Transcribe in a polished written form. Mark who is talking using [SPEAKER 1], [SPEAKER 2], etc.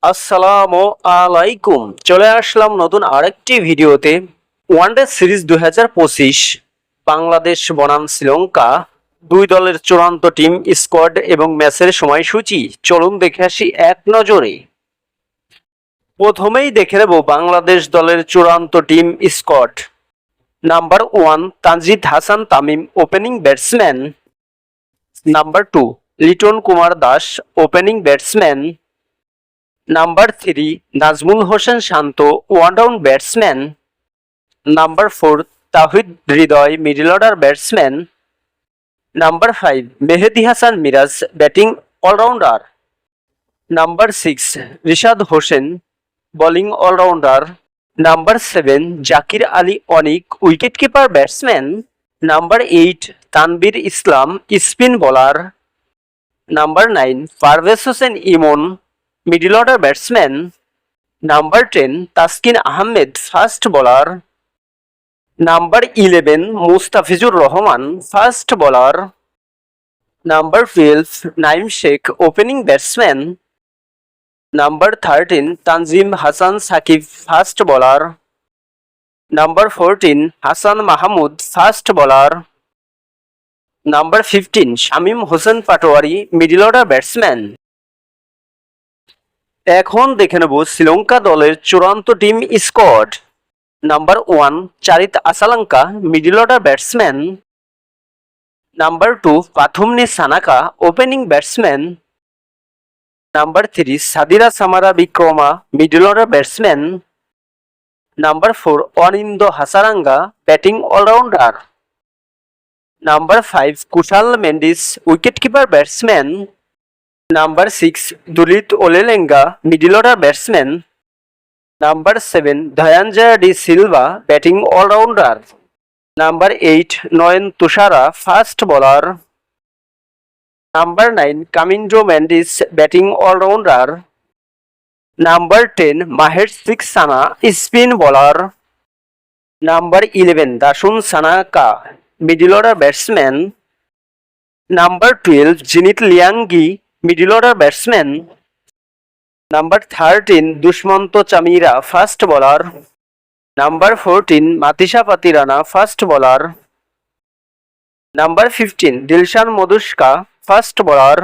[SPEAKER 1] আসসালামু আলাইকুম। চলে আসলাম নতুন আরেকটি ভিডিওতে। ওয়ানডে সিরিজ 2025 বাংলাদেশ বনাম শ্রীলঙ্কা, দুই দলের চূড়ান্ত টিম স্কোয়াড এবং ম্যাচের সময়সূচি চলুন দেখে আসি এক নজরে। প্রথমেই দেখে নেব বাংলাদেশ দলের চূড়ান্ত team squad. Number 1 Tanzid Hasan Tamim, opening batsman. Number 2 Liton Kumar Das, opening batsman. Number 3 Najmul Hossain Shanto, one down batsman. Number 4 Towhid Hridoy, middle order batsman. Number 5 Mehidy Hasan Miraz, batting allrounder. Number 6 Rishad Hossain, bowling allrounder. Number 7 Jaker Ali Anik, wicket keeper batsman. Number 8 Tanvir Islam, spin bowler. Number 9 Parvez Hossain Emon, middle order batsman. Number 10 Taskin Ahmed, fast bowler. Number 11 Mustafizur Rahman, fast bowler. Number 12 Naim Sheikh, opening batsman. Number 13 Tanzim Hasan Sakib, fast bowler. Number 14 Hasan Mahmud, fast bowler. Number 15 Shamim Hossain Patwari, middle order batsman. এখন দেখে নেব শ্রীলঙ্কা দলের চূড়ান্ত team squad. Number 1 Charith Asalanka, middle order batsman. Number 2 Pathum Nissanka, opening batsman. Number 3 Sadeera Samarawickrama, middle order batsman. Number 4 অনিন্দ Hasaranga, batting allrounder. Number 5 Kusal Mendis, wicket keeper batsman. Number 6 Dunith ওলেলেঙ্গা, middle order batsman. Number 7 Dhananjaya de Silva, batting allrounder. Number 8 Nuwan Thushara, fast bowler. Number 9 Kamindu Mendis, batting allrounder. Number 10 Maheesh Theekshana, spin bowler. Number 11 Dasun Shanaka, middle order batsman. Number 12 Janith Liyanage, middle order batsman. Number 13 Dushmantha Chameera, fast bowler. Number 14 Matheesha Pathirana, fast bowler. Number 15 Dilshan মধুস্কা, fast bowler.